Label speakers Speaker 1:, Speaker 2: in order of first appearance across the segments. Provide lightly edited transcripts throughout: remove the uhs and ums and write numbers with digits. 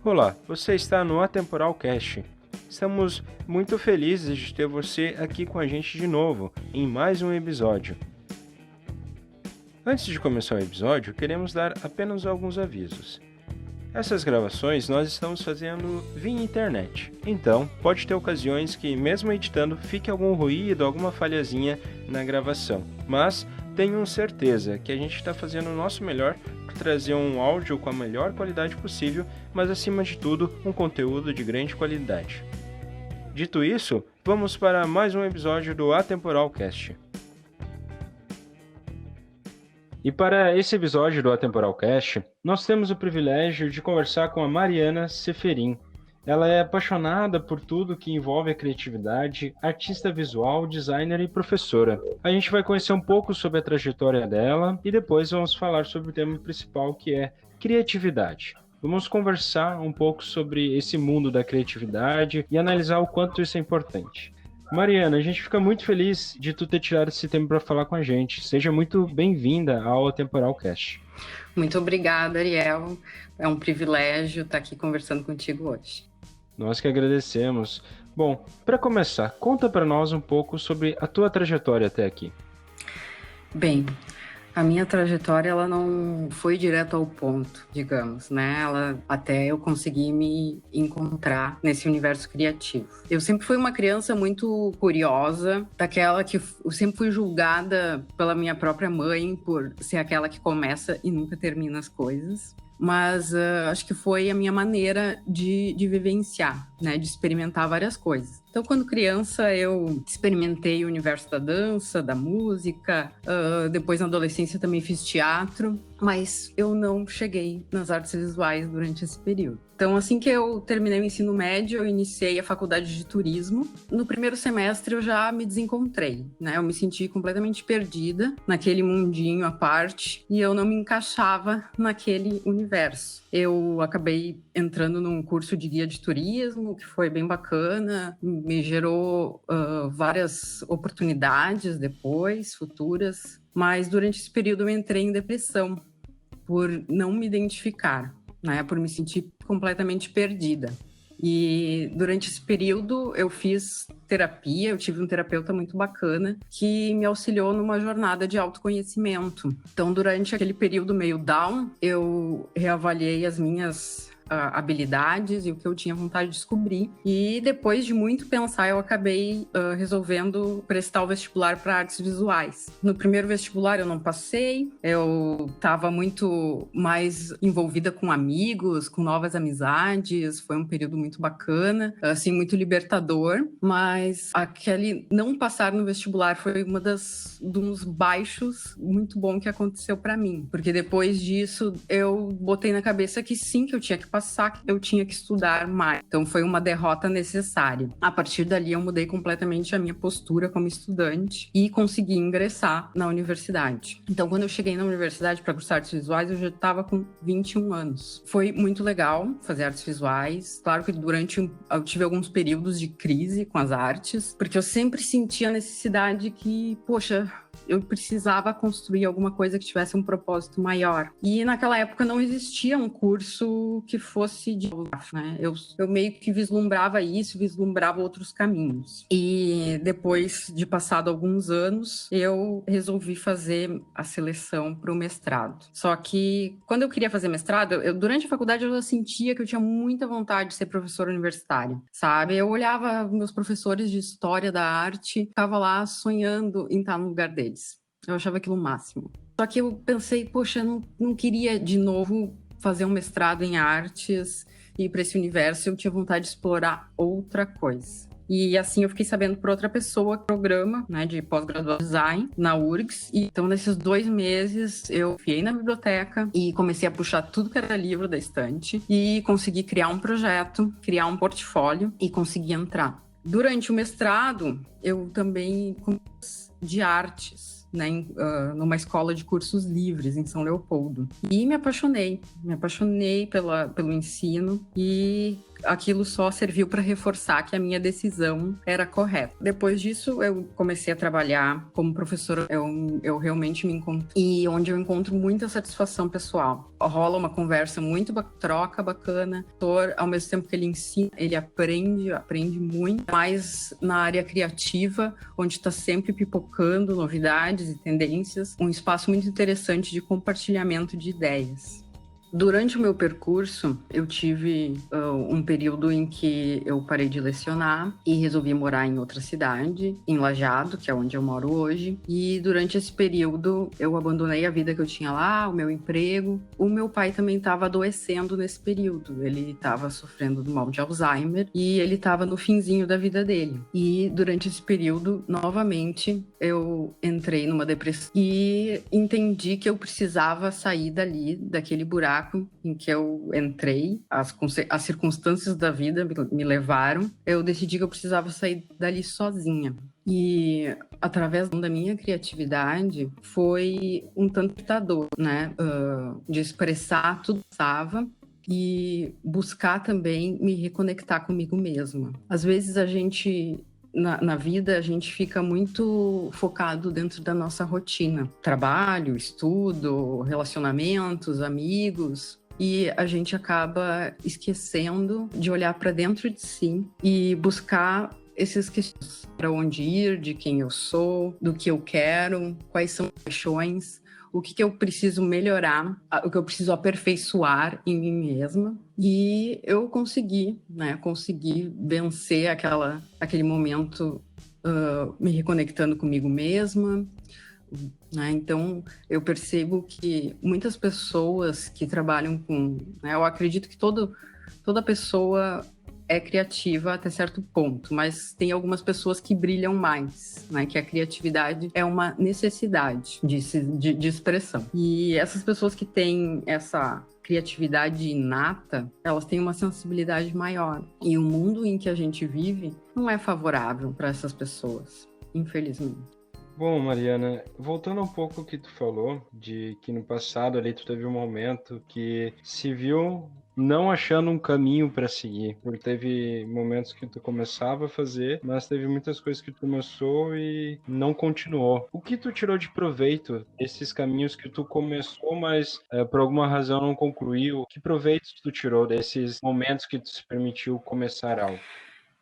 Speaker 1: Olá, você está no Atemporal Cast. Estamos muito felizes de ter você aqui com a gente de novo, em mais um episódio. Antes de começar o episódio, queremos dar apenas alguns avisos. Essas gravações nós estamos fazendo via internet, então pode ter ocasiões que, mesmo editando, fique algum ruído, alguma falhazinha na gravação. Mas tenham certeza que a gente está fazendo o nosso melhor para trazer um áudio com a melhor qualidade possível, mas acima de tudo, um conteúdo de grande qualidade. Dito isso, vamos para mais um episódio do Atemporal Cast. E para esse episódio do Atemporal Cast, nós temos o privilégio de conversar com a Mariana Seferin. Ela é apaixonada por tudo que envolve a criatividade, artista visual, designer e professora. A gente vai conhecer um pouco sobre a trajetória dela e depois vamos falar sobre o tema principal, que é criatividade. Vamos conversar um pouco sobre esse mundo da criatividade e analisar o quanto isso é importante. Mariana, a gente fica muito feliz de tu ter tirado esse tempo para falar com a gente. Seja muito bem-vinda ao Atemporal Cast.
Speaker 2: Muito obrigada, Ariel. É um privilégio estar aqui conversando contigo hoje.
Speaker 1: Nós que agradecemos. Bom, para começar, conta para nós um pouco sobre a tua trajetória até aqui.
Speaker 2: Bem, a minha trajetória ela não foi direto ao ponto, digamos, né? Até eu conseguir me encontrar nesse universo criativo. Eu sempre fui uma criança muito curiosa, daquela que eu sempre fui julgada pela minha própria mãe por ser aquela que começa e nunca termina as coisas. Mas acho que foi a minha maneira de vivenciar, né? De experimentar várias coisas. Então, quando criança, eu experimentei o universo da dança, da música. Depois, na adolescência, também fiz teatro. Mas eu não cheguei nas artes visuais durante esse período. Então, assim que eu terminei o ensino médio, eu iniciei a faculdade de turismo. No primeiro semestre, eu já me desencontrei, né? Eu me senti completamente perdida naquele mundinho à parte e eu não me encaixava naquele universo. Eu acabei entrando num curso de guia de turismo, que foi bem bacana, me gerou várias oportunidades depois, futuras. Mas durante esse período eu entrei em depressão por não me identificar, né? Por me sentir completamente perdida. E durante esse período eu fiz terapia, eu tive um terapeuta muito bacana que me auxiliou numa jornada de autoconhecimento. Então, durante aquele período meio down, eu reavaliei as minhas habilidades e o que eu tinha vontade de descobrir. E depois de muito pensar, eu acabei resolvendo prestar o vestibular para artes visuais. No primeiro vestibular eu não passei, eu estava muito mais envolvida com amigos, com novas amizades, foi um período muito bacana, assim, muito libertador, mas aquele não passar no vestibular foi dos baixos muito bom que aconteceu para mim, porque depois disso eu botei na cabeça que sim, que eu tinha que passar, que eu tinha que estudar mais. Então foi uma derrota necessária. A partir dali eu mudei completamente a minha postura como estudante e consegui ingressar na universidade. Então quando eu cheguei na universidade para cursar artes visuais, eu já estava com 21 anos. Foi muito legal fazer artes visuais. Claro que eu tive alguns períodos de crise com as artes, porque eu sempre senti a necessidade que, poxa, eu precisava construir alguma coisa que tivesse um propósito maior. E naquela época não existia um curso que fosse de arte, né? Eu meio que vislumbrava isso, vislumbrava outros caminhos. E depois de passado alguns anos, eu resolvi fazer a seleção para o mestrado. Só que quando eu queria fazer mestrado, durante a faculdade eu já sentia que eu tinha muita vontade de ser professora universitária, sabe? Eu olhava meus professores de história da arte, ficava lá sonhando em estar no lugar deles. Eu achava aquilo o máximo. Só que eu pensei, poxa, eu não queria de novo fazer um mestrado em artes e ir para esse universo. Eu tinha vontade de explorar outra coisa. E assim eu fiquei sabendo por outra pessoa, programa, né, de pós-graduação em design na URGS. E então nesses 2 meses eu fiquei na biblioteca e comecei a puxar tudo que era livro da estante e consegui criar um projeto, criar um portfólio e consegui entrar. Durante o mestrado, eu também de artes, né, numa escola de cursos livres em São Leopoldo. E me apaixonei pelo ensino, e aquilo só serviu para reforçar que a minha decisão era correta. Depois disso, eu comecei a trabalhar como professora. Eu realmente me encontro, e onde eu encontro muita satisfação pessoal. Rola uma conversa muito troca bacana. Ao mesmo tempo que ele ensina, ele aprende muito. Mas na área criativa, onde está sempre pipocando novidades e tendências, um espaço muito interessante de compartilhamento de ideias. Durante o meu percurso, eu tive um período em que eu parei de lecionar e resolvi morar em outra cidade, em Lajeado, que é onde eu moro hoje. E durante esse período, eu abandonei a vida que eu tinha lá, o meu emprego. O meu pai também estava adoecendo nesse período. Ele estava sofrendo do mal de Alzheimer e ele estava no finzinho da vida dele. E durante esse período, novamente, eu entrei numa depressão e entendi que eu precisava sair daquele buraco em que eu entrei. As circunstâncias da vida me levaram. Eu decidi que eu precisava sair dali sozinha. E através da minha criatividade foi um tanto tentador, né? De expressar tudo que estava e buscar também me reconectar comigo mesma. Às vezes a gente na vida, a gente fica muito focado dentro da nossa rotina. Trabalho, estudo, relacionamentos, amigos. E a gente acaba esquecendo de olhar para dentro de si e buscar esses questões. Para onde ir, de quem eu sou, do que eu quero, quais são as paixões, o que eu preciso melhorar, o que eu preciso aperfeiçoar em mim mesma. E eu consegui vencer aquele momento me reconectando comigo mesma, né? Então, eu percebo que muitas pessoas que trabalham com... né, eu acredito que toda pessoa é criativa até certo ponto, mas tem algumas pessoas que brilham mais, né? Que a criatividade é uma necessidade de expressão. E essas pessoas que têm essa criatividade inata, elas têm uma sensibilidade maior. E o mundo em que a gente vive não é favorável para essas pessoas, infelizmente.
Speaker 1: Bom, Mariana, voltando um pouco ao que tu falou, de que no passado ali tu teve um momento que se viu não achando um caminho para seguir, porque teve momentos que tu começava a fazer, mas teve muitas coisas que tu começou e não continuou. O que tu tirou de proveito desses caminhos que tu começou, mas por alguma razão não concluiu? Que proveitos tu tirou desses momentos que tu se permitiu começar algo?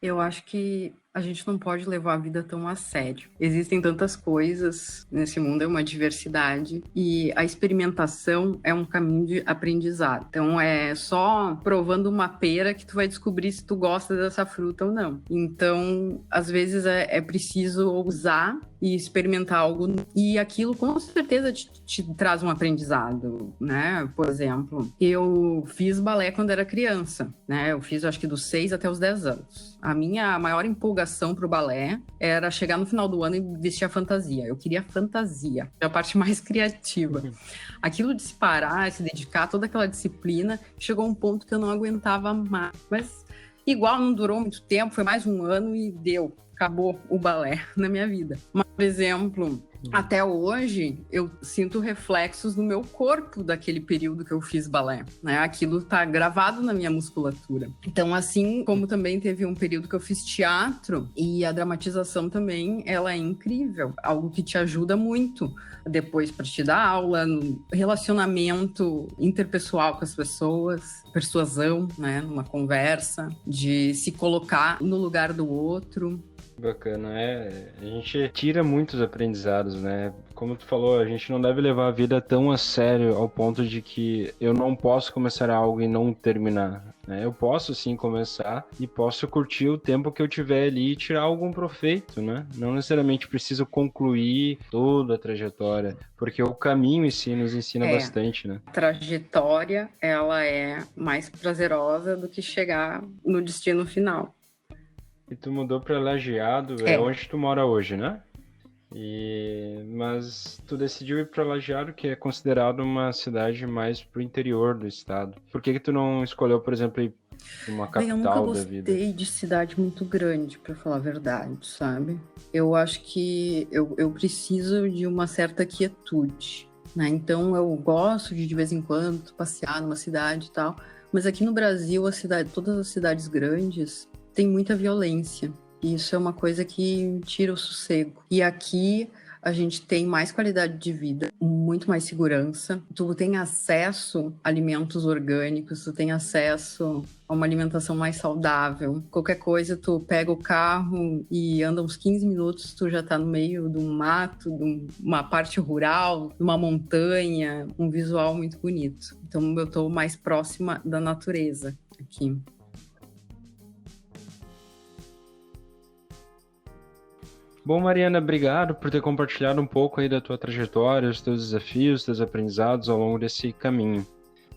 Speaker 2: Eu acho que a gente não pode levar a vida tão a sério. Existem tantas coisas nesse mundo, é uma diversidade, e a experimentação é um caminho de aprendizado. Então é só provando uma pera que tu vai descobrir se tu gosta dessa fruta ou não. Então, às vezes é preciso ousar e experimentar algo, e aquilo com certeza te traz um aprendizado, né? Por exemplo, eu fiz balé quando era criança, né? Eu fiz, acho que dos 6 até os 10 anos. A minha maior empolgação pro balé era chegar no final do ano e vestir a fantasia. Eu queria fantasia, a parte mais criativa. Aquilo de se parar, se dedicar a toda aquela disciplina, chegou a um ponto que eu não aguentava mais. Mas igual não durou muito tempo, foi mais um ano e deu. Acabou o balé na minha vida. Mas, por exemplo, até hoje, eu sinto reflexos no meu corpo daquele período que eu fiz balé, né? Aquilo tá gravado na minha musculatura. Então, assim como também teve um período que eu fiz teatro, e a dramatização também, ela é incrível. Algo que te ajuda muito depois para te dar aula, no relacionamento interpessoal com as pessoas, persuasão, né? Numa conversa, de se colocar no lugar do outro.
Speaker 1: Bacana, a gente tira muitos aprendizados, né? Como tu falou, a gente não deve levar a vida tão a sério ao ponto de que eu não posso começar algo e não terminar, né? Eu posso sim começar e posso curtir o tempo que eu tiver ali e tirar algum proveito, né? Não necessariamente preciso concluir toda a trajetória, porque o caminho em si nos ensina bastante, né?
Speaker 2: A trajetória, ela é mais prazerosa do que chegar no destino final.
Speaker 1: E tu mudou para Lajeado, é onde tu mora hoje, né? Mas tu decidiu ir para Lajeado, que é considerado uma cidade mais pro interior do estado. Por que tu não escolheu, por exemplo, ir Uma
Speaker 2: Bem, eu nunca
Speaker 1: capital da vida.
Speaker 2: gostei de cidade muito grande, para falar a verdade, sabe? Eu acho que eu preciso de uma certa quietude, né? Então eu gosto de vez em quando passear numa cidade e tal, mas aqui no Brasil, todas as cidades grandes têm muita violência. E isso é uma coisa que tira o sossego. E aqui a gente tem mais qualidade de vida, muito mais segurança. Tu tem acesso a alimentos orgânicos, tu tem acesso a uma alimentação mais saudável. Qualquer coisa, tu pega o carro e anda uns 15 minutos, tu já tá no meio de um mato, de uma parte rural, de uma montanha, um visual muito bonito. Então eu tô mais próxima da natureza aqui.
Speaker 1: Bom, Mariana, obrigado por ter compartilhado um pouco aí da tua trajetória, os teus desafios, os teus aprendizados ao longo desse caminho.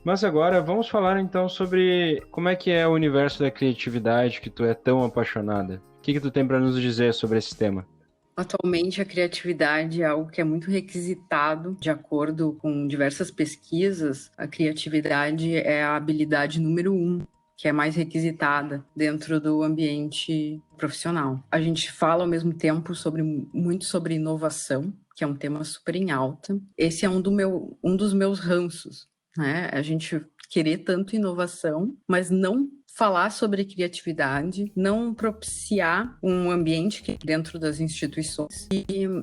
Speaker 1: Mas agora vamos falar então sobre como é que é o universo da criatividade que tu é tão apaixonada. O que tu tem para nos dizer sobre esse tema?
Speaker 2: Atualmente, a criatividade é algo que é muito requisitado, de acordo com diversas pesquisas. A criatividade é a habilidade número 1 que é mais requisitada dentro do ambiente profissional. A gente fala ao mesmo tempo muito sobre inovação, que é um tema super em alta. Esse é um dos meus ranços, né? A gente querer tanto inovação, mas não falar sobre criatividade, não propiciar um ambiente dentro das instituições.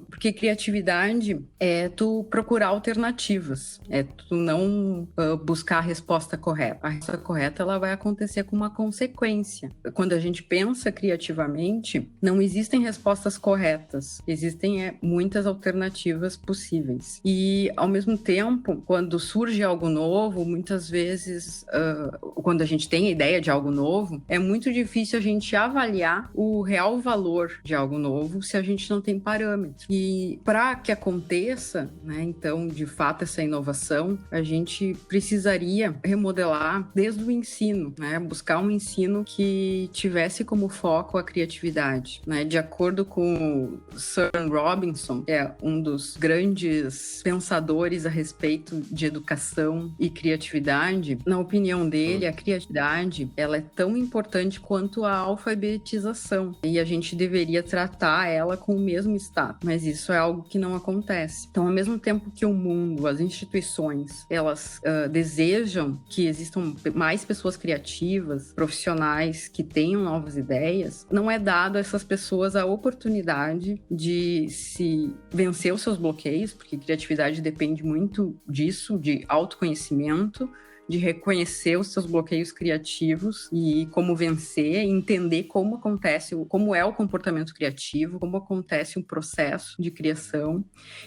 Speaker 2: Porque criatividade é tu procurar alternativas, é tu não buscar a resposta correta. A resposta correta ela vai acontecer com uma consequência. Quando a gente pensa criativamente, não existem respostas corretas, existem muitas alternativas possíveis. E, ao mesmo tempo, quando surge algo novo, muitas vezes, quando a gente tem a ideia de algo novo, é muito difícil a gente avaliar o real valor de algo novo se a gente não tem parâmetro. E para que aconteça, né, então, de fato, essa inovação, a gente precisaria remodelar desde o ensino, né, buscar um ensino que tivesse como foco a criatividade, né, de acordo com Sam Robinson, que é um dos grandes pensadores a respeito de educação e criatividade. Na opinião dele, a criatividade ela é tão importante quanto a alfabetização e a gente deveria tratar ela com o mesmo status, mas isso é algo que não acontece. Então, ao mesmo tempo que o mundo, as instituições, elas desejam que existam mais pessoas criativas, profissionais que tenham novas ideias, não é dado a essas pessoas a oportunidade de se vencer os seus bloqueios, porque criatividade depende muito disso, de autoconhecimento, de reconhecer os seus bloqueios criativos e como vencer, entender como acontece, como é o comportamento criativo, como acontece um processo de criação.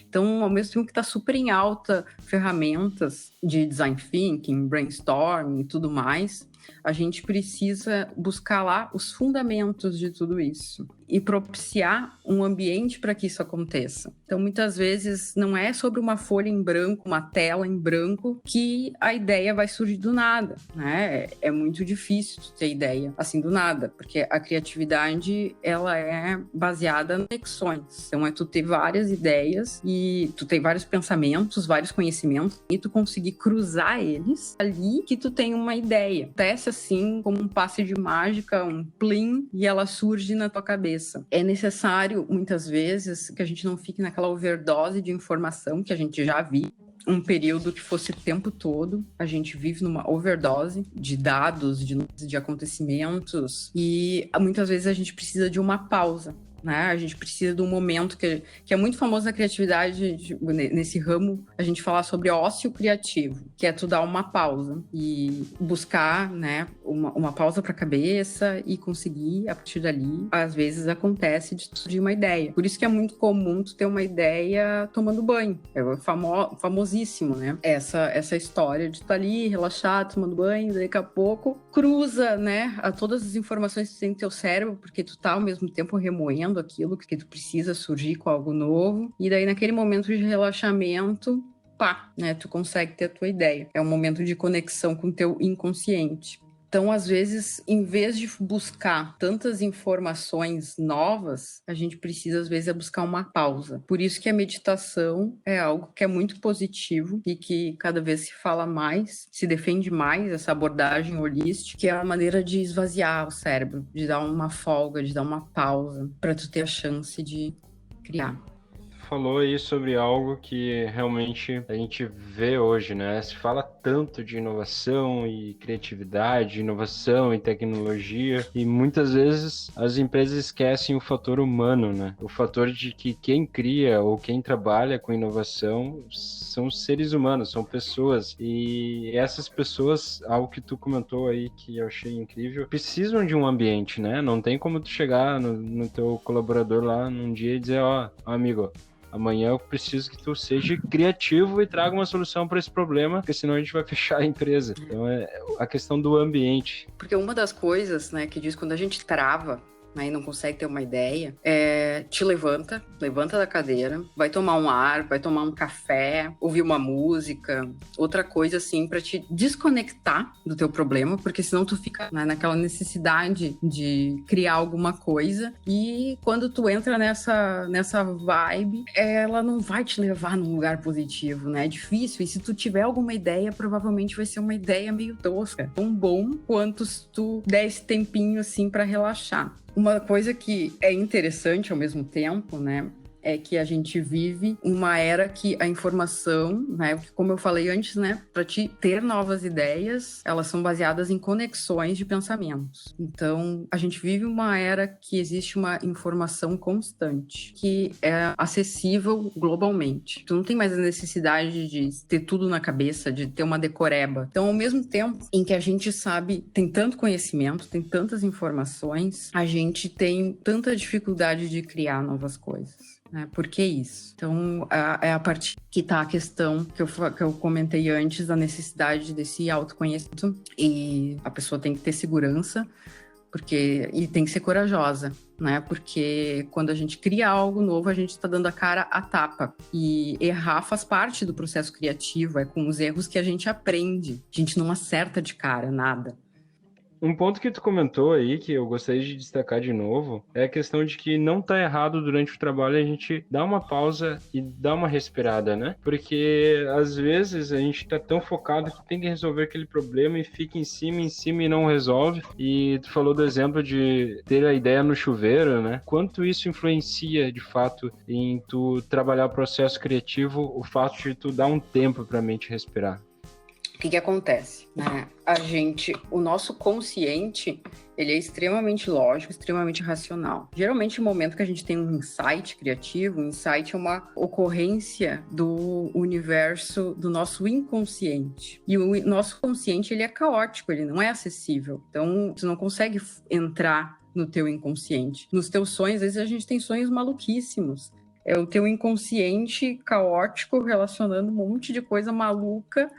Speaker 2: Então, ao mesmo tempo que está super em alta ferramentas de design thinking, brainstorming e tudo mais, a gente precisa buscar lá os fundamentos de tudo isso e propiciar um ambiente para que isso aconteça. Então, muitas vezes, não é sobre uma folha em branco, uma tela em branco, que a ideia vai surgir do nada, né? É muito difícil ter ideia assim do nada, porque a criatividade, ela é baseada em conexões. Então, é tu ter várias ideias e tu ter vários pensamentos, vários conhecimentos, e tu conseguir cruzar eles ali que tu tem uma ideia. Acontece assim, como um passe de mágica, um plim, e ela surge na tua cabeça. É necessário, muitas vezes, que a gente não fique naquela overdose de informação que a gente já viu, um período que fosse o tempo todo. A gente vive numa overdose de dados, de acontecimentos, e muitas vezes a gente precisa de uma pausa. Né? A gente precisa de um momento que é muito famoso na criatividade, nesse ramo, a gente falar sobre ócio criativo, que é tu dar uma pausa e buscar, né, uma pausa para a cabeça e conseguir, a partir dali, às vezes acontece de uma ideia. Por isso que é muito comum tu ter uma ideia tomando banho. É famosíssimo, né? Essa história de tu ali, relaxado, tomando banho, daqui a pouco cruza, né, a todas as informações que tu tem no teu cérebro, porque tu tá ao mesmo tempo remoendo aquilo que tu precisa surgir com algo novo, e daí naquele momento de relaxamento, pá, né, tu consegue ter a tua ideia. É um momento de conexão com o teu inconsciente. Então, às vezes, em vez de buscar tantas informações novas, a gente precisa, às vezes, buscar uma pausa. Por isso que a meditação é algo que é muito positivo e que cada vez se fala mais, se defende mais essa abordagem holística, que é a maneira de esvaziar o cérebro, de dar uma folga, de dar uma pausa, para tu ter a chance de criar.
Speaker 1: Falou aí sobre algo que realmente a gente vê hoje, né? Se fala tanto de inovação e criatividade, inovação e tecnologia, e muitas vezes as empresas esquecem o fator humano, né? O fator de que quem cria ou quem trabalha com inovação são seres humanos, são pessoas, e essas pessoas, algo que tu comentou aí que eu achei incrível, precisam de um ambiente, né? Não tem como tu chegar no teu colaborador lá num dia e dizer, ó, amigo, amanhã eu preciso que tu seja criativo e traga uma solução para esse problema, porque senão a gente vai fechar a empresa. Então é a questão do ambiente.
Speaker 2: Porque uma das coisas, né, que diz quando a gente trava, né, e não consegue ter uma ideia, te levanta da cadeira, vai tomar um ar, vai tomar um café, ouvir uma música, outra coisa assim, para te desconectar do teu problema, porque senão tu fica, né, naquela necessidade de criar alguma coisa, e quando tu entra nessa vibe, ela não vai te levar num lugar positivo, né? É difícil, e se tu tiver alguma ideia, provavelmente vai ser uma ideia meio tosca, tão bom quanto se tu der esse tempinho assim para relaxar. Uma coisa que é interessante ao mesmo tempo, né, é que a gente vive uma era que a informação, né, como eu falei antes, né, para te ter novas ideias, elas são baseadas em conexões de pensamentos. Então, a gente vive uma era que existe uma informação constante, que é acessível globalmente. Tu não tem mais a necessidade de ter tudo na cabeça, de ter uma decoreba. Então, ao mesmo tempo em que a gente sabe, tem tanto conhecimento, tem tantas informações, a gente tem tanta dificuldade de criar novas coisas. Por que isso? Então, é a partir que está a questão que eu comentei antes, da necessidade desse autoconhecimento, e a pessoa tem que ter segurança, e tem que ser corajosa, né? Porque quando a gente cria algo novo, a gente está dando a cara à tapa, e errar faz parte do processo criativo, é com os erros que a gente aprende, a gente não acerta de cara nada.
Speaker 1: Um ponto que tu comentou aí, que eu gostaria de destacar de novo, é a questão de que não tá errado durante o trabalho a gente dar uma pausa e dar uma respirada, né? Porque às vezes a gente tá tão focado que tem que resolver aquele problema e fica em cima e não resolve. E tu falou do exemplo de ter a ideia no chuveiro, né? Quanto isso influencia de fato em tu trabalhar o processo criativo, o fato de tu dar um tempo pra mente respirar?
Speaker 2: O que acontece, né? O nosso consciente, ele é extremamente lógico, extremamente racional. Geralmente, no momento que a gente tem um insight criativo, um insight é uma ocorrência do universo do nosso inconsciente. E o nosso consciente, ele é caótico, ele não é acessível. Então, você não consegue entrar no teu inconsciente. Nos teus sonhos, às vezes a gente tem sonhos maluquíssimos. É o teu inconsciente caótico relacionando um monte de coisa maluca.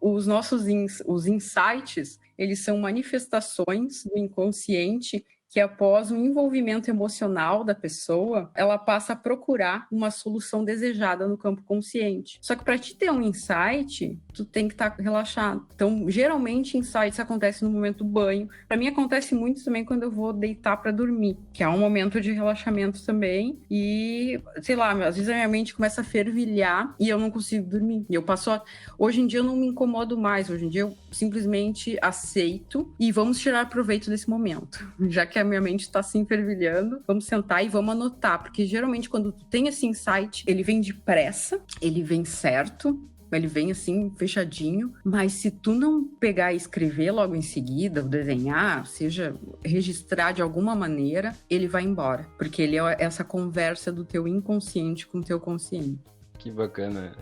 Speaker 2: Os nossos os insights, eles são manifestações do inconsciente que, após o envolvimento emocional da pessoa, ela passa a procurar uma solução desejada no campo consciente. Só que para te ter um insight, tu tem que estar relaxado. Então, geralmente, insights acontecem no momento do banho. Para mim, acontece muito também quando eu vou deitar para dormir, que é um momento de relaxamento também. E, sei lá, às vezes a minha mente começa a fervilhar e eu não consigo dormir. E eu passo Hoje em dia eu não me incomodo mais. Hoje em dia eu simplesmente aceito e vamos tirar proveito desse momento. Já que a minha mente está assim fervilhando, vamos sentar e vamos anotar, porque geralmente quando tu tem esse insight, ele vem depressa, ele vem certo, ele vem assim, fechadinho, mas se tu não pegar e escrever logo em seguida, ou desenhar, seja, registrar de alguma maneira, ele vai embora, porque ele é essa conversa do teu inconsciente com o teu consciente.
Speaker 1: Que bacana.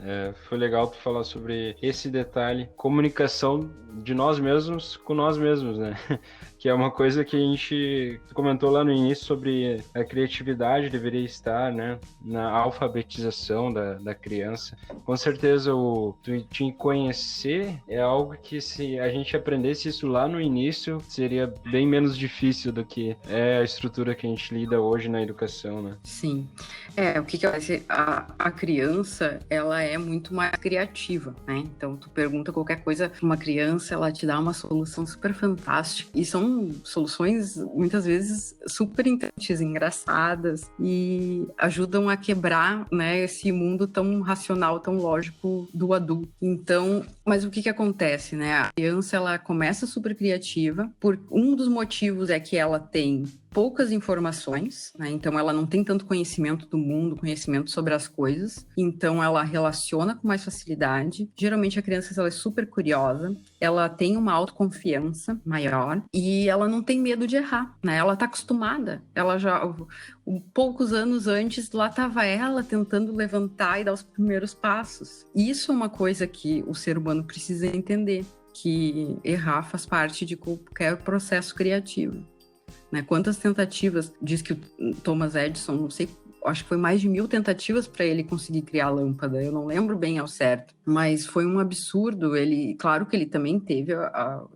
Speaker 1: Foi legal tu falar sobre esse detalhe, comunicação de nós mesmos com nós mesmos, né? que é uma coisa que a gente comentou lá no início sobre a criatividade deveria estar, né, na alfabetização da criança. Com certeza o te conhecer é algo que, se a gente aprendesse isso lá no início, seria bem menos difícil do que é a estrutura que a gente lida hoje na educação, né?
Speaker 2: Sim. O que acontece? A criança, ela é muito mais criativa, né? Então, tu pergunta qualquer coisa para uma criança, ela te dá uma solução super fantástica. E são soluções, muitas vezes, super interessantes, engraçadas e ajudam a quebrar, né, esse mundo tão racional, tão lógico do adulto. Então, mas o que acontece, né? A criança, ela começa super criativa, por um dos motivos é que ela tem poucas informações, né? Então ela não tem tanto conhecimento do mundo, conhecimento sobre as coisas, então ela relaciona com mais facilidade. Geralmente a criança, ela é super curiosa, ela tem uma autoconfiança maior e ela não tem medo de errar, né? Ela tá acostumada, ela já poucos anos antes lá estava ela tentando levantar e dar os primeiros passos. Isso é uma coisa que o ser humano precisa entender, que errar faz parte de qualquer processo criativo. Né? Quantas tentativas, diz que o Thomas Edison, não sei, acho que foi mais de 1000 tentativas para ele conseguir criar a lâmpada, eu não lembro bem ao certo, mas foi um absurdo. Ele, claro que ele também teve,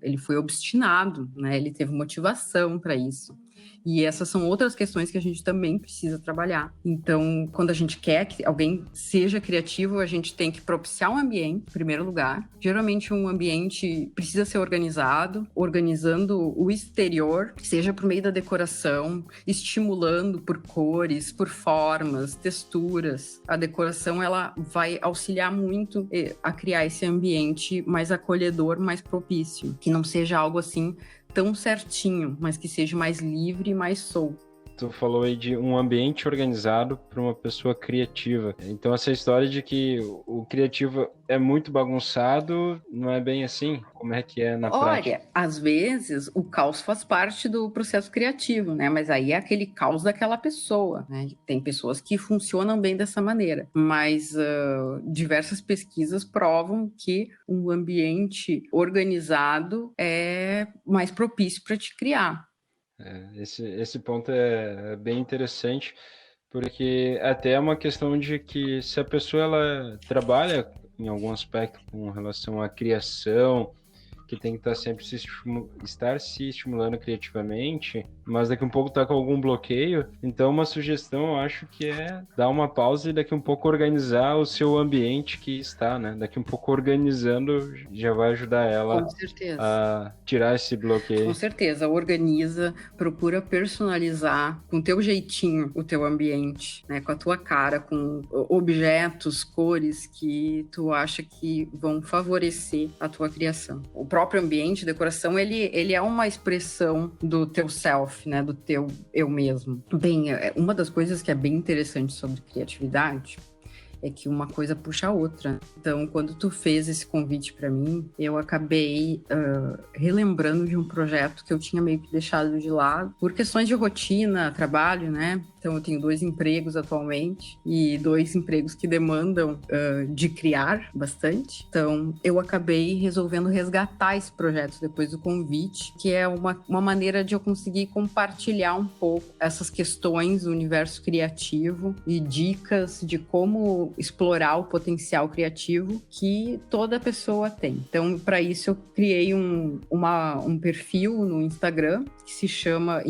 Speaker 2: ele foi obstinado, né? Ele teve motivação para isso. E essas são outras questões que a gente também precisa trabalhar. Então, quando a gente quer que alguém seja criativo, a gente tem que propiciar um ambiente, em primeiro lugar. Geralmente, um ambiente precisa ser organizado, organizando o exterior, seja por meio da decoração, estimulando por cores, por formas, texturas. A decoração, ela vai auxiliar muito a criar esse ambiente mais acolhedor, mais propício. Que não seja algo assim tão certinho, mas que seja mais livre e mais solto.
Speaker 1: Tu falou aí de um ambiente organizado para uma pessoa criativa. Então, essa história de que o criativo é muito bagunçado, não é bem assim? Como é que é na prática?
Speaker 2: Olha, às vezes o caos faz parte do processo criativo, né? Mas aí é aquele caos daquela pessoa, né? Tem pessoas que funcionam bem dessa maneira, mas diversas pesquisas provam que um ambiente organizado é mais propício para te criar.
Speaker 1: Esse ponto é bem interessante, porque até é uma questão de que se a pessoa ela trabalha em algum aspecto com relação à criação, que tem que estar sempre estar se estimulando criativamente, mas daqui a um pouco tá com algum bloqueio. Então, uma sugestão, eu acho que é dar uma pausa e daqui a um pouco organizar o seu ambiente que está, né? Daqui a um pouco organizando já vai ajudar ela
Speaker 2: Com certeza.
Speaker 1: a tirar esse bloqueio.
Speaker 2: Com certeza, organiza, procura personalizar com o teu jeitinho o teu ambiente, né? Com a tua cara, com objetos, cores que tu acha que vão favorecer a tua criação. O próprio ambiente, decoração, ele é uma expressão do teu self, né? Do teu eu mesmo. Bem, uma das coisas que é bem interessante sobre criatividade é que uma coisa puxa a outra. Então, quando tu fez esse convite para mim, eu acabei relembrando de um projeto que eu tinha meio que deixado de lado por questões de rotina, trabalho, né? Então, eu tenho 2 empregos atualmente e 2 empregos que demandam de criar bastante. Então, eu acabei resolvendo resgatar esse projeto depois do convite, que é uma maneira de eu conseguir compartilhar um pouco essas questões do universo criativo e dicas de como explorar o potencial criativo que toda pessoa tem. Então, para isso, eu criei um perfil no Instagram que se chama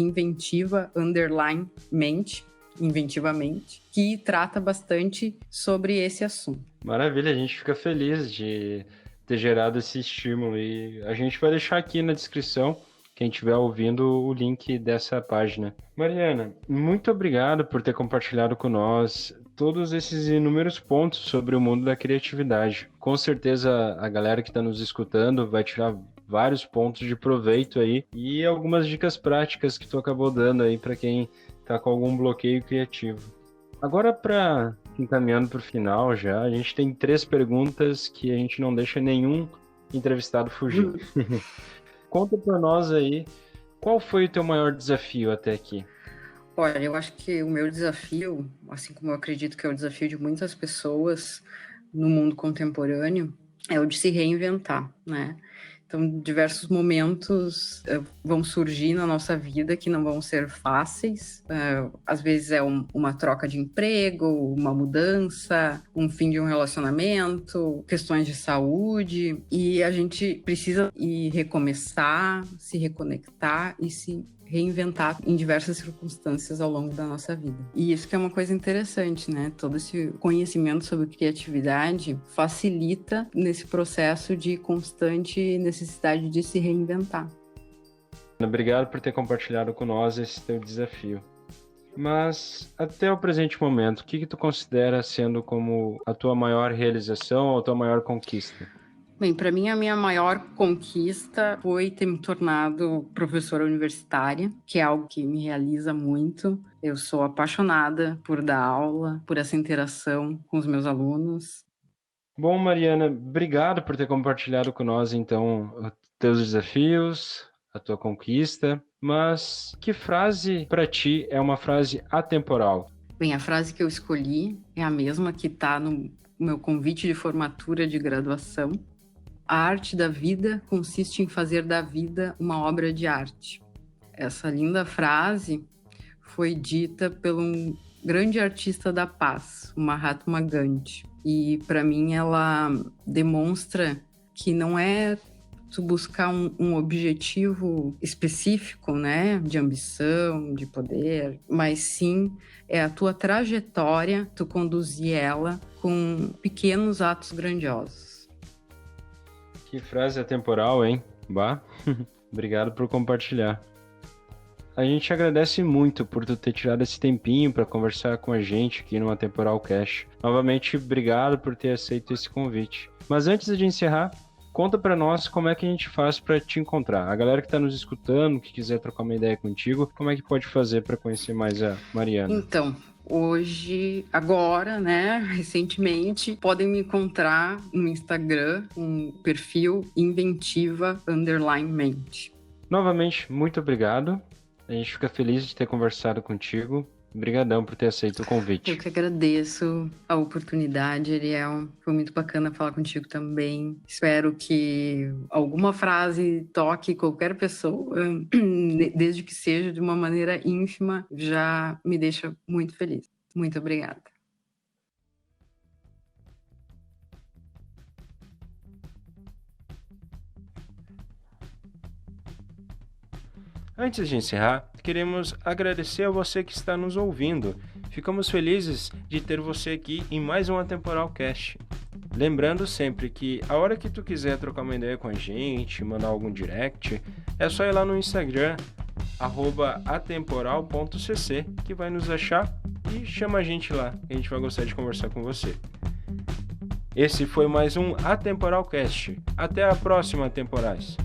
Speaker 2: Inventivamente, que trata bastante sobre esse assunto.
Speaker 1: Maravilha, a gente fica feliz de ter gerado esse estímulo e a gente vai deixar aqui na descrição, quem estiver ouvindo, o link dessa página. Mariana, muito obrigado por ter compartilhado com nós todos esses inúmeros pontos sobre o mundo da criatividade. Com certeza a galera que está nos escutando vai tirar vários pontos de proveito aí e algumas dicas práticas que tu acabou dando aí para quem está com algum bloqueio criativo. Agora, para encaminhando para o final já, a gente tem 3 perguntas que a gente não deixa nenhum entrevistado fugir. Conta para nós aí, qual foi o teu maior desafio até aqui?
Speaker 2: Olha, eu acho que o meu desafio, assim como eu acredito que é o desafio de muitas pessoas no mundo contemporâneo, é o de se reinventar, né? Então, diversos momentos vão surgir na nossa vida que não vão ser fáceis. Às vezes é uma troca de emprego, uma mudança, um fim de um relacionamento, questões de saúde. E a gente precisa ir recomeçar, se reconectar e se reinventar em diversas circunstâncias ao longo da nossa vida. E isso que é uma coisa interessante, né? Todo esse conhecimento sobre criatividade facilita nesse processo de constante necessidade de se reinventar.
Speaker 1: Obrigado por ter compartilhado com nós esse teu desafio. Mas, até o presente momento, o que tu considera sendo como a tua maior realização ou a tua maior conquista?
Speaker 2: Bem, para mim, a minha maior conquista foi ter me tornado professora universitária, que é algo que me realiza muito. Eu sou apaixonada por dar aula, por essa interação com os meus alunos.
Speaker 1: Bom, Mariana, obrigado por ter compartilhado com nós, então, os teus desafios, a tua conquista. Mas que frase para ti é uma frase atemporal?
Speaker 2: Bem, a frase que eu escolhi é a mesma que está no meu convite de formatura de graduação. A arte da vida consiste em fazer da vida uma obra de arte. Essa linda frase foi dita por um grande artista da paz, o Mahatma Gandhi. E, para mim, ela demonstra que não é tu buscar um objetivo específico, né, de ambição, de poder, mas sim é a tua trajetória, tu conduzir ela com pequenos atos grandiosos.
Speaker 1: Que frase atemporal, hein? Bah, obrigado por compartilhar. A gente agradece muito por tu ter tirado esse tempinho para conversar com a gente aqui no Atemporal Cast. Novamente, obrigado por ter aceito esse convite. Mas antes de encerrar, conta para nós como é que a gente faz para te encontrar. A galera que está nos escutando, que quiser trocar uma ideia contigo, como é que pode fazer para conhecer mais a Mariana?
Speaker 2: Então, hoje, agora, né, recentemente, podem me encontrar no Instagram, um perfil inventiva_mente.
Speaker 1: Novamente, muito obrigado. A gente fica feliz de ter conversado contigo. Obrigadão por ter aceito o convite.
Speaker 2: Eu que agradeço a oportunidade, Ariel. Foi muito bacana falar contigo também. Espero que alguma frase toque qualquer pessoa, desde que seja de uma maneira ínfima, já me deixa muito feliz. Muito obrigada.
Speaker 1: Antes de encerrar, queremos agradecer a você que está nos ouvindo. Ficamos felizes de ter você aqui em mais um Atemporal Cast. Lembrando sempre que a hora que tu quiser trocar uma ideia com a gente, mandar algum direct, é só ir lá no Instagram, @atemporal.cc, que vai nos achar e chama a gente lá, que a gente vai gostar de conversar com você. Esse foi mais um Atemporal Cast. Até a próxima, Atemporais!